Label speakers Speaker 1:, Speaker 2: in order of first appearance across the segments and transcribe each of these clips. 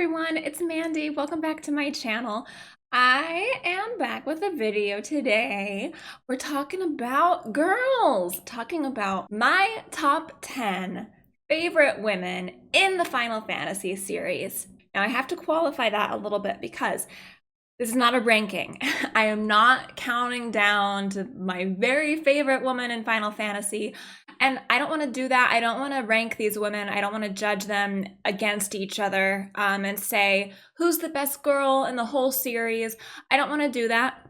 Speaker 1: everyone, it's Mandy. Welcome back to my channel. I am back with a video today. We're talking about girls, talking about my top 10 favorite women in the Final Fantasy series. Now I have to qualify that a little bit because this is not a ranking. I am not counting down to my very favorite woman in Final Fantasy. And I don't want to do that. I don't want to rank these women. I don't want to judge them against each other and say, who's the best girl in the whole series? I don't want to do that.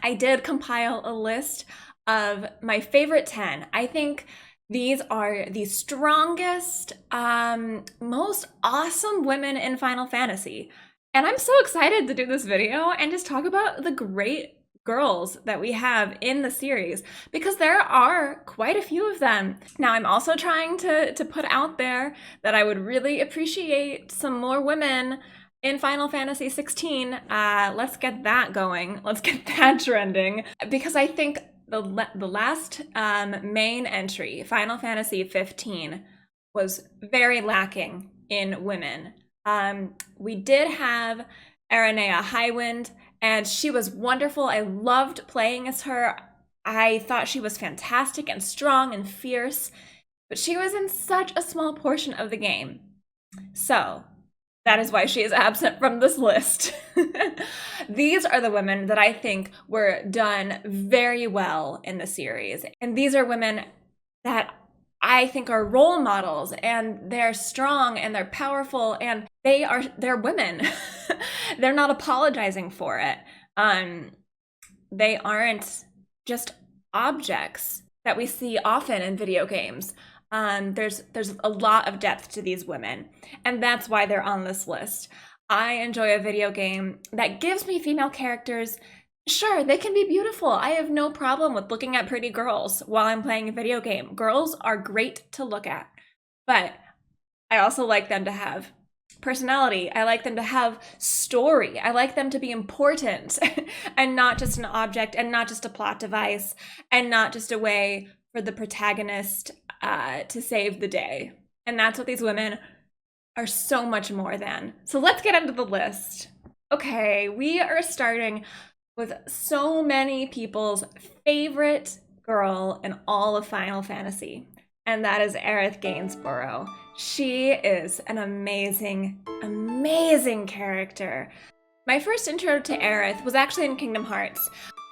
Speaker 1: I did compile a list of my favorite 10. I think these are the strongest, most awesome women in Final Fantasy. And I'm so excited to do this video and just talk about the great girls that we have in the series, because there are quite a few of them. Now, I'm also trying to put out there that I would really appreciate some more women in Final Fantasy XVI. Let's get that going. Let's get that trending, because I think the last main entry, Final Fantasy XV, was very lacking in women. We did have Aranea Highwind, and she was wonderful. I loved playing as her. I thought she was fantastic and strong and fierce, but she was in such a small portion of the game. So that is why she is absent from this list. These are the women that I think were done very well in the series. And these are women that I think are role models, and they're strong and they're powerful, and they're women. They're not apologizing for it. They aren't just objects that we see often in video games. There's a lot of depth to these women, and that's why they're on this list. I enjoy a video game that gives me female characters. Sure, they can be beautiful. I have no problem with looking at pretty girls while I'm playing a video game. Girls are great to look at, but I also like them to have personality. I like them to have story. I like them to be important and not just an object, and not just a plot device, and not just a way for the protagonist to save the day. And that's what these women are so much more than. So let's get into the list. Okay, we are starting with so many people's favorite girl in all of Final Fantasy, and that is Aerith Gainsborough. She is an amazing, amazing character. My first intro to Erith was actually in Kingdom Hearts,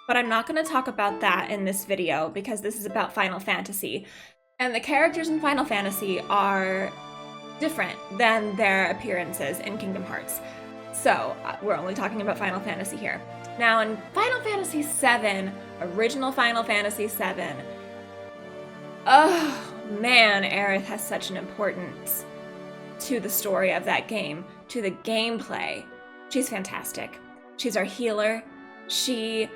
Speaker 1: but I'm not going to talk about that in this video because this is about Final Fantasy. And the characters in Final Fantasy are different than their appearances in Kingdom Hearts. So we're only talking about Final Fantasy here. Now, in Final Fantasy VII, original Final Fantasy VII, oh man, Aerith has such an importance to the story of that game, to the gameplay. She's fantastic. She's our healer. She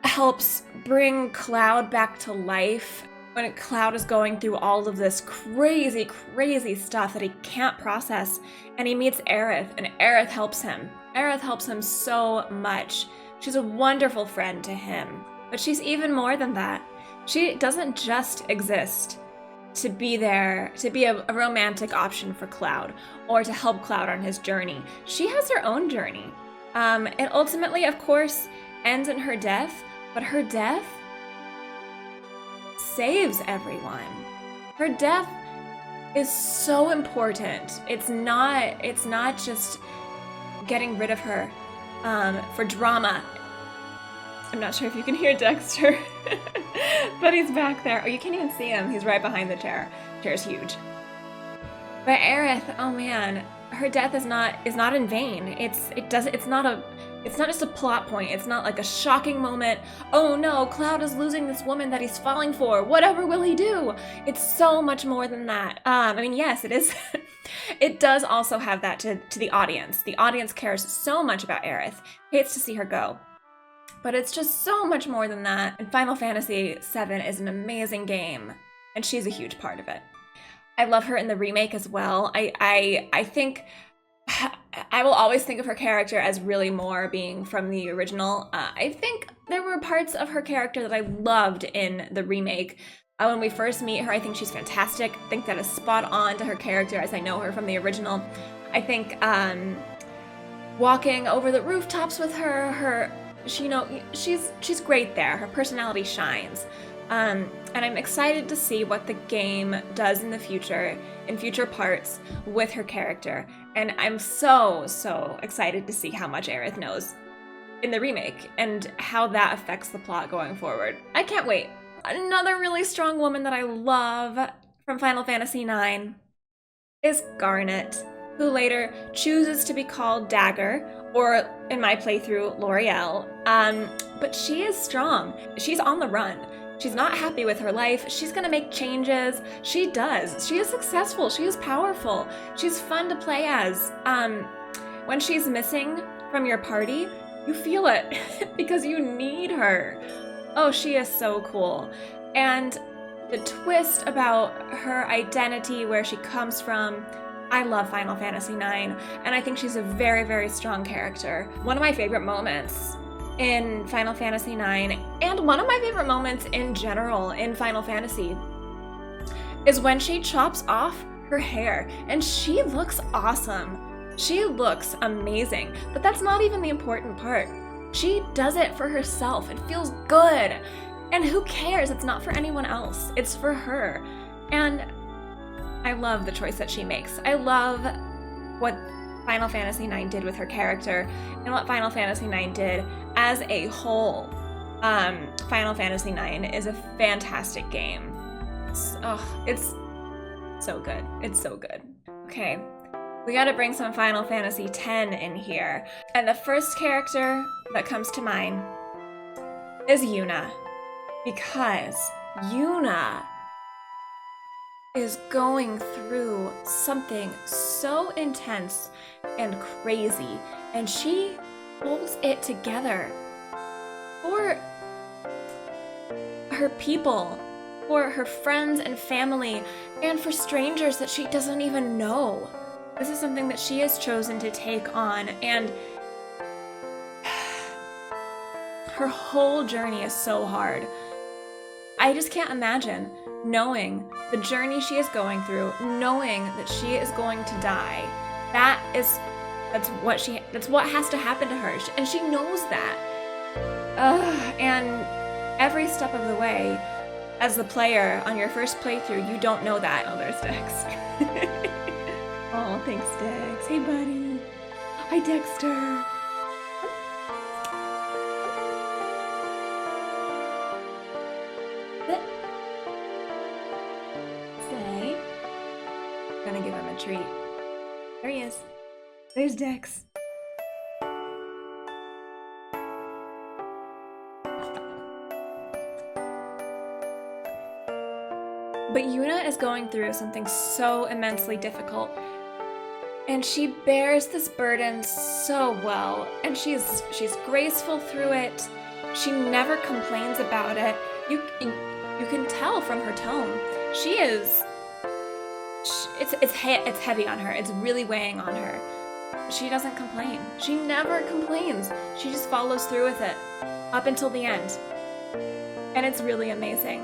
Speaker 1: helps bring Cloud back to life when Cloud is going through all of this crazy, crazy stuff that he can't process, and he meets Erith, and Erith helps him. Erith helps him so much. She's a wonderful friend to him, but she's even more than that. She doesn't just exist to be there, to be a romantic option for Cloud, or to help Cloud on his journey. She has her own journey. It ultimately, of course, ends in her death, but her death saves everyone. Her death is so important. It's not just getting rid of her for drama. I'm not sure if you can hear Dexter, but he's back there. Oh, you can't even see him. He's right behind the chair. The chair's huge. But Aerith, oh man, her death is not in vain. It's not just a plot point. It's not like a shocking moment. Oh no, Cloud is losing this woman that he's falling for. Whatever will he do? It's so much more than that. I mean, yes, it is. It does also have that to the audience. The audience cares so much about Erith, hates to see her go. But it's just so much more than that. And Final Fantasy VII is an amazing game, and she's a huge part of it. I love her in the remake as well. I think I will always think of her character as really more being from the original. I think there were parts of her character that I loved in the remake, When we first meet her, I think she's fantastic. I think that is spot on to her character as I know her from the original. I think walking over the rooftops with her, she's great there. Her personality shines. And I'm excited to see what the game does in the future, in future parts, with her character. And I'm so excited to see how much Aerith knows in the remake and how that affects the plot going forward. I can't wait. Another really strong woman that I love from Final Fantasy IX is Garnet, who later chooses to be called Dagger, or in my playthrough, L'Oreal. But she is strong. She's on the run. She's not happy with her life. She's gonna make changes. She does. She is successful. She is powerful. She's fun to play as. When she's missing from your party, you feel it because you need her. Oh, she is so cool. And the twist about her identity, where she comes from, I love Final Fantasy IX, and I think she's a very, very strong character. One of my favorite moments in Final Fantasy IX, and one of my favorite moments in general in Final Fantasy, is when she chops off her hair, and she looks awesome. She looks amazing, but that's not even the important part. She does it for herself. It feels good. And who cares? It's not for anyone else. It's for her. And I love the choice that she makes. I love what Final Fantasy IX did with her character and what Final Fantasy IX did as a whole. Final Fantasy IX is a fantastic game. It's so good. It's so good. Okay. We gotta bring some Final Fantasy X in here. And the first character that comes to mind is Yuna. Because Yuna is going through something so intense and crazy, and she holds it together for her people, for her friends and family, and for strangers that she doesn't even know. This is something that she has chosen to take on, and her whole journey is so hard. I just can't imagine knowing the journey she is going through, knowing that she is going to die. That's what has to happen to her, and she knows that. And every step of the way, as the player on your first playthrough, you don't know that. Oh, there's Dex. Oh, thanks, Dex. Hey, buddy. Hi, Dexter. Say. I'm gonna give him a treat. There he is. There's Dex. But Yuna is going through something so immensely difficult, and she bears this burden so well, and she's graceful through it. She never complains about it. You can tell from her tone. It's heavy on her. It's really weighing on her. She doesn't complain. She never complains. She just follows through with it up until the end. And it's really amazing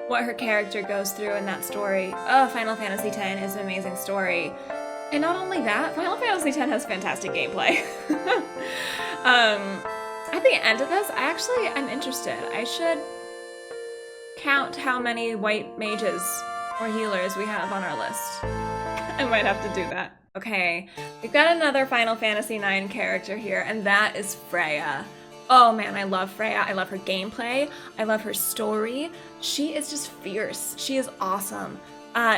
Speaker 1: what her character goes through in that story. Oh, Final Fantasy X is an amazing story. And not only that, Final Fantasy X has fantastic gameplay. At the end of this, I'm interested. I should count how many white mages or healers we have on our list. I might have to do that. Okay, we've got another Final Fantasy IX character here, and that is Freya. Oh man, I love Freya. I love her gameplay. I love her story. She is just fierce. She is awesome.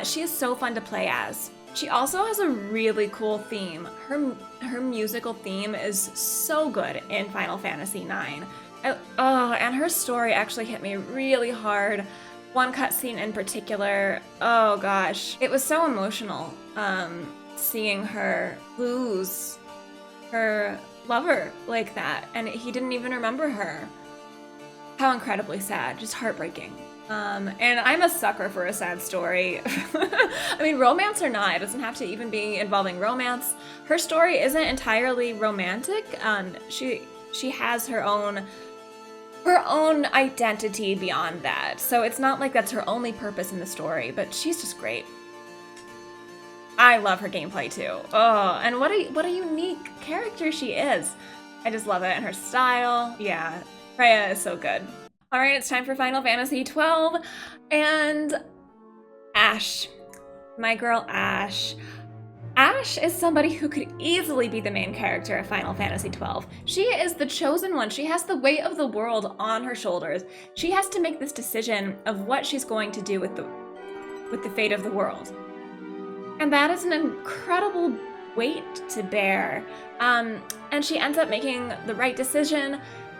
Speaker 1: She is so fun to play as. She also has a really cool theme. Her musical theme is so good in Final Fantasy IX. And her story actually hit me really hard. One cutscene in particular, oh gosh. It was so emotional, seeing her lose her lover like that, and he didn't even remember her. How incredibly sad, just heartbreaking. And I'm a sucker for a sad story. I mean, romance or not, it doesn't have to even be involving romance. Her story isn't entirely romantic. She has her own her own identity beyond that. So it's not like that's her only purpose in the story, but she's just great. I love her gameplay too. Oh, and what a unique character she is. I just love it, and her style. Yeah, Freya is so good. All right, it's time for Final Fantasy XII, and Ashe, my girl Ashe. Ashe is somebody who could easily be the main character of Final Fantasy XII. She is the chosen one. She has the weight of the world on her shoulders. She has to make this decision of what she's going to do with the fate of the world. And that is an incredible weight to bear. And she ends up making the right decision.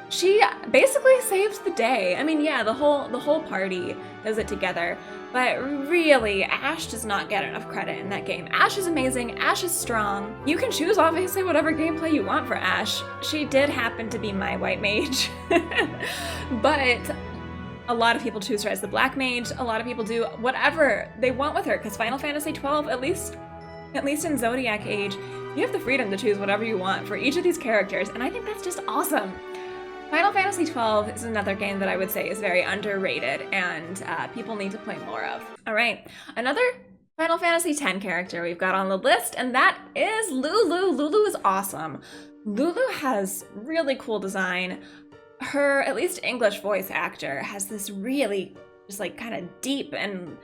Speaker 1: She basically saves the day. I mean, yeah, the whole party does it together, but really, Ashe does not get enough credit in that game. Ashe is amazing. Ashe is strong. You can choose, obviously, whatever gameplay you want for Ashe. She did happen to be my white mage, but a lot of people choose her as the black mage. A lot of people do whatever they want with her, because Final Fantasy XII, at least in Zodiac Age, you have the freedom to choose whatever you want for each of these characters, and I think that's just awesome. Final Fantasy XII is another game that I would say is very underrated and people need to play more of. All right, another Final Fantasy X character we've got on the list, and that is Lulu. Lulu is awesome. Lulu has really cool design. Her, at least English voice actor, has this really just like kind of deep and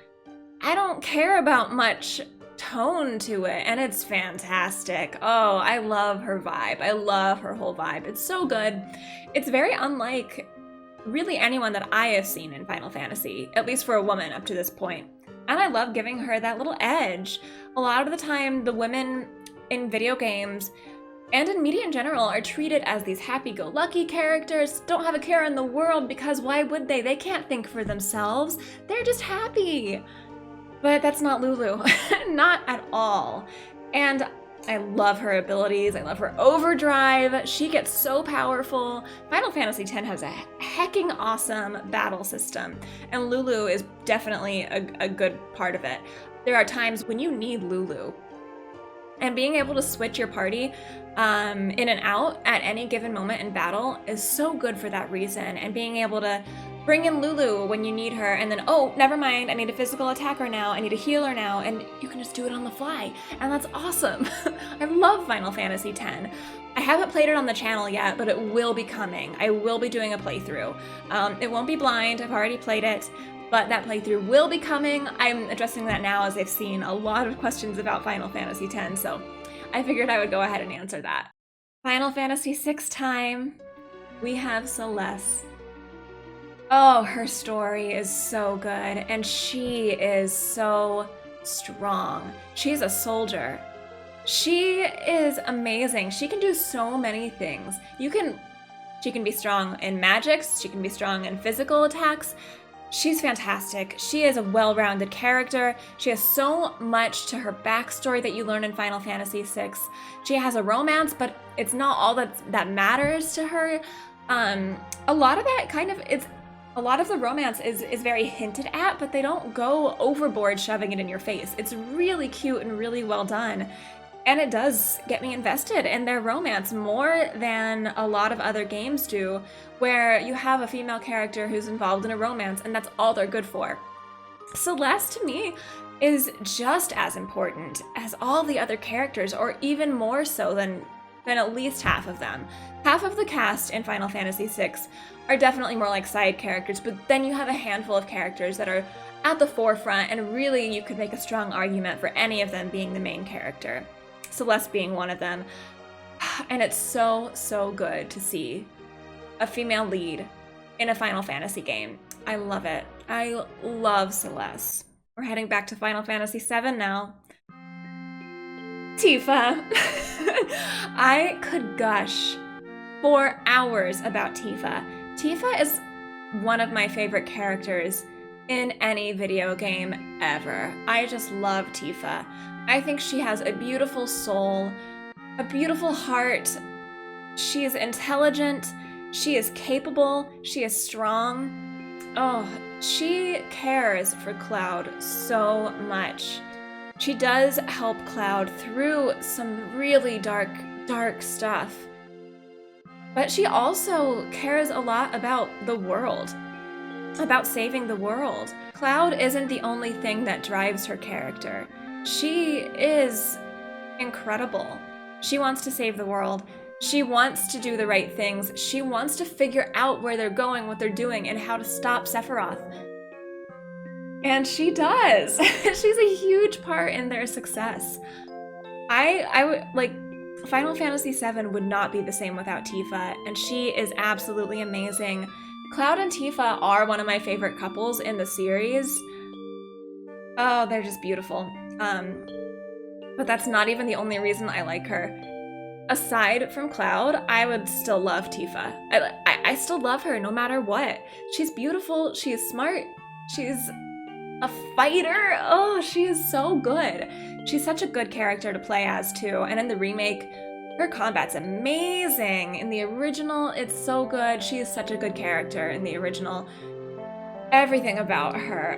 Speaker 1: I don't care about much tone to it, and it's fantastic. Oh, I love her vibe. I love her whole vibe. It's so good. It's very unlike really anyone that I have seen in Final Fantasy, at least for a woman up to this point. And I love giving her that little edge. A lot of the time, the women in video games and in media in general are treated as these happy-go-lucky characters, don't have a care in the world because why would they? They can't think for themselves. They're just happy. But that's not Lulu, not at all. And I love her abilities, I love her overdrive, she gets so powerful. Final Fantasy X has a hecking awesome battle system, and Lulu is definitely a good part of it. There are times when you need Lulu, and being able to switch your party in and out at any given moment in battle is so good for that reason, and being able to bring in Lulu when you need her, and then, oh, never mind, I need a physical attacker now, I need a healer now, and you can just do it on the fly, and that's awesome. I love Final Fantasy X. I haven't played it on the channel yet, but it will be coming. I will be doing a playthrough. It won't be blind, I've already played it, but that playthrough will be coming. I'm addressing that now as I've seen a lot of questions about Final Fantasy X, so I figured I would go ahead and answer that. Final Fantasy VI time, we have Celeste. Oh, her story is so good, and she is so strong. She's a soldier. She is amazing. She can do so many things. She can be strong in magics, she can be strong in physical attacks. She's fantastic. She is a well-rounded character. She has so much to her backstory that you learn in Final Fantasy VI. She has a romance, but it's not all that matters to her. A lot of that a lot of the romance is very hinted at, but they don't go overboard shoving it in your face. It's really cute and really well done. And it does get me invested in their romance more than a lot of other games do, where you have a female character who's involved in a romance and that's all they're good for. Celeste, to me, is just as important as all the other characters, or even more so than at least half of them. Half of the cast in Final Fantasy VI are definitely more like side characters, but then you have a handful of characters that are at the forefront, and really you could make a strong argument for any of them being the main character. Celeste being one of them. And it's so, so good to see a female lead in a Final Fantasy game. I love it. I love Celeste. We're heading back to Final Fantasy VII now. Tifa. I could gush for hours about Tifa. Tifa is one of my favorite characters in any video game ever. I just love Tifa. I think she has a beautiful soul, a beautiful heart. She is intelligent, she is capable, she is strong. Oh, she cares for Cloud so much. She does help Cloud through some really dark stuff. but she also cares a lot about the world, about saving the world. Cloud isn't the only thing that drives her character. She is incredible. She wants to save the world. She wants to do the right things. She wants to figure out where they're going, what they're doing, and how to stop Sephiroth. And she does. She's a huge part in their success. I would like Final Fantasy VII would not be the same without Tifa, and she is absolutely amazing. Cloud and Tifa are one of my favorite couples in the series. Oh, they're just beautiful. But that's not even the only reason I like her. Aside from Cloud, I would still love Tifa. I still love her no matter what. She's beautiful, she is smart, she's a fighter. Oh, she is so good. She's such a good character to play as too. And in the remake, her combat's amazing. In the original, it's so good. She is such a good character in the original. Everything about her.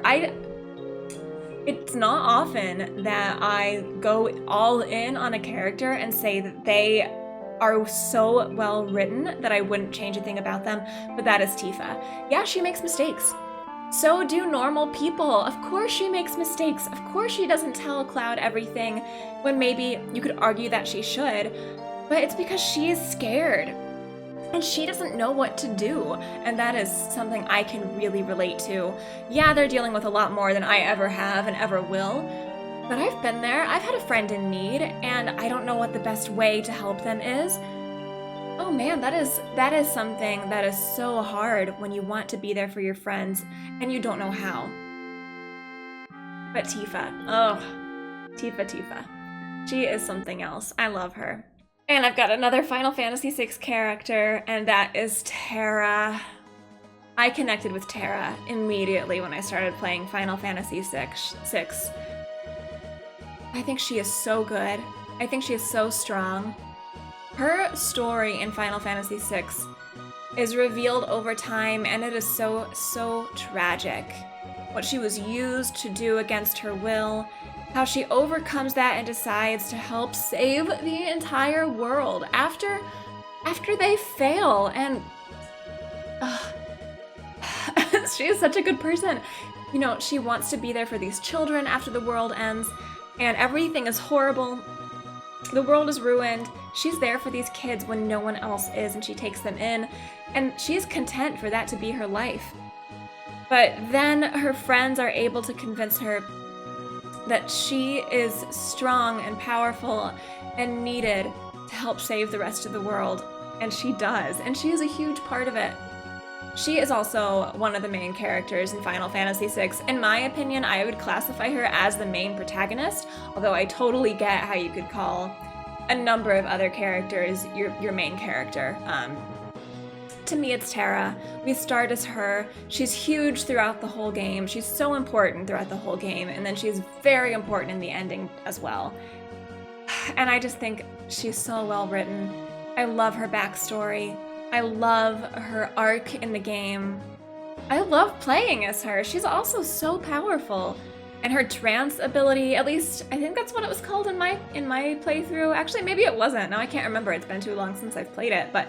Speaker 1: It's not often that I go all in on a character and say that they are so well written that I wouldn't change a thing about them, but that is Tifa. Yeah, she makes mistakes. So do normal people. Of course she makes mistakes. Of course she doesn't tell Cloud everything when maybe you could argue that she should, but it's because she is scared and she doesn't know what to do. And that is something I can really relate to. Yeah, they're dealing with a lot more than I ever have and ever will, but I've been there. I've had a friend in need and I don't know what the best way to help them is. Oh man, that is something that is so hard when you want to be there for your friends and you don't know how. But Tifa, oh, Tifa. She is something else. I love her. And I've got another Final Fantasy VI character, and that is Terra. I connected with Terra immediately when I started playing Final Fantasy VI. I think she is so good. I think she is so strong. Her story in Final Fantasy VI is revealed over time, and it is so tragic. What she was used to do against her will, how she overcomes that and decides to help save the entire world after they fail. And she is such a good person. You know, she wants to be there for these children after the world ends and everything is horrible. The world is ruined. She's there for these kids when no one else is, and she takes them in, and she's content for that to be her life. But then her friends are able to convince her that she is strong and powerful and needed to help save the rest of the world, and she does, and she is a huge part of it. She is also one of the main characters in Final Fantasy VI. In my opinion, I would classify her as the main protagonist, although I totally get how you could call a number of other characters your main character. To me, it's Terra. We start as her. She's huge throughout the whole game. She's so important throughout the whole game, and then she's very important in the ending as well. And I just think she's so well written. I love her backstory. I love her arc in the game. I love playing as her. She's also so powerful. And her trance ability, at least I think that's what it was called in my playthrough. Actually, maybe it wasn't. Now I can't remember. It's been too long since I've played it. But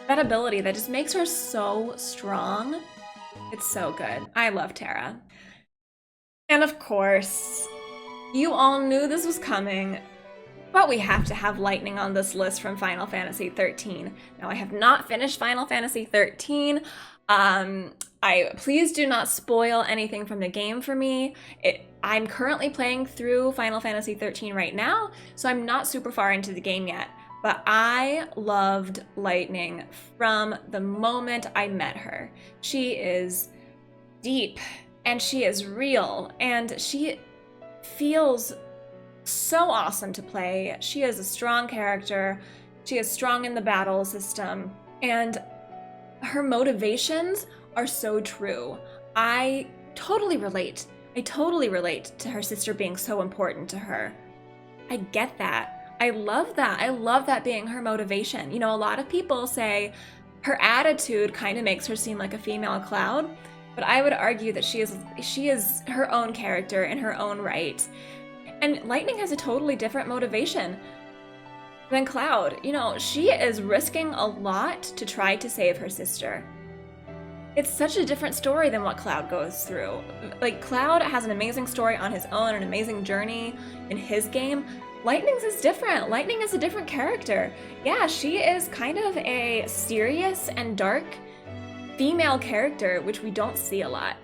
Speaker 1: that ability that just makes her so strong. It's so good. I love Terra. And of course, you all knew this was coming, but we have to have Lightning on this list from Final Fantasy XIII. Now, I have not finished Final Fantasy XIII. Please do not spoil anything from the game for me. I'm currently playing through Final Fantasy XIII right now, so I'm not super far into the game yet. But I loved Lightning from the moment I met her. She is deep, and she is real, and she feels so awesome to play. She is a strong character. She is strong in the battle system, and her motivations are so true. I totally relate. I totally relate to her sister being so important to her. I get that. I love that. I love that being her motivation. You know, a lot of people say her attitude kind of makes her seem like a female Cloud, but I would argue that she is her own character in her own right. And Lightning has a totally different motivation. Then Cloud, you know, she is risking a lot to try to save her sister. It's such a different story than what Cloud goes through. Like, Cloud has an amazing story on his own, an amazing journey in his game. Lightning's is different. Lightning is a different character. Yeah, she is kind of a serious and dark female character, which we don't see a lot.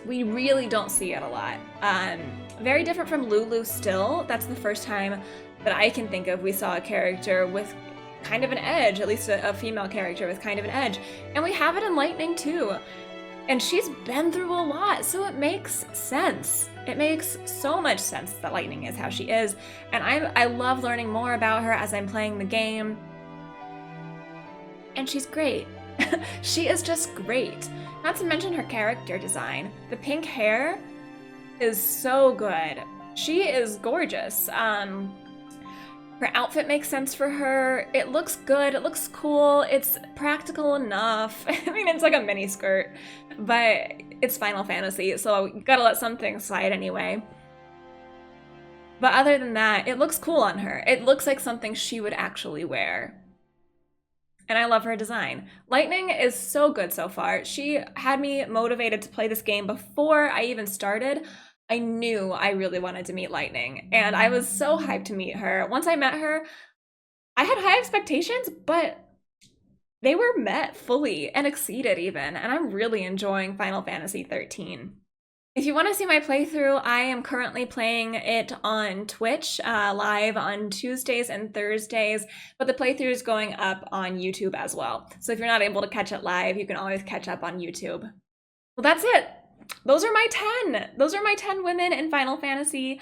Speaker 1: We really don't see it a lot. Very different from Lulu still. That's the first time that I can think of we saw a character with kind of an edge, at least a female character with kind of an edge. And we have it in Lightning too. And she's been through a lot, so it makes sense. It makes so much sense that Lightning is how she is. And I love learning more about her as I'm playing the game. And she's great. She is just great. Not to mention her character design. The pink hair is so good. She is gorgeous. Her outfit makes sense for her. It looks good, it looks cool, it's practical enough. I mean, it's like a mini skirt, but it's Final Fantasy, so you gotta let some things slide anyway. But other than that, it looks cool on her. It looks like something she would actually wear. And I love her design. Lightning is so good so far. She had me motivated to play this game before I even started. I knew I really wanted to meet Lightning, and I was so hyped to meet her. Once I met her, I had high expectations, but they were met fully and exceeded even, and I'm really enjoying Final Fantasy XIII. If you want to see my playthrough, I am currently playing it on Twitch, live on Tuesdays and Thursdays, but the playthrough is going up on YouTube as well. So if you're not able to catch it live, you can always catch up on YouTube. Well, that's it. Those are my 10. Those are my 10 women in Final Fantasy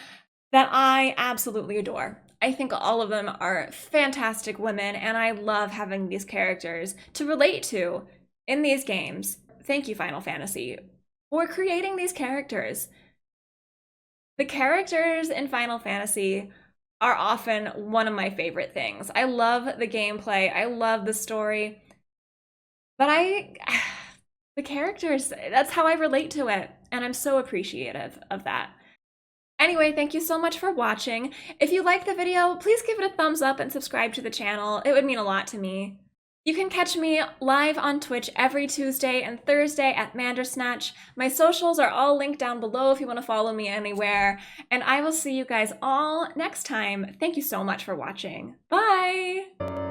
Speaker 1: that I absolutely adore. I think all of them are fantastic women, and I love having these characters to relate to in these games. Thank you, Final Fantasy, for creating these characters. The characters in Final Fantasy are often one of my favorite things. I love the gameplay, I love the story, but the characters, that's how I relate to it, and I'm so appreciative of that. Anyway, thank you so much for watching. If you liked the video, please give it a thumbs up and subscribe to the channel. It would mean a lot to me. You can catch me live on Twitch every Tuesday and Thursday at mandersnatch. My socials are all linked down below if you want to follow me anywhere, and I will see you guys all next time. Thank you so much for watching. Bye!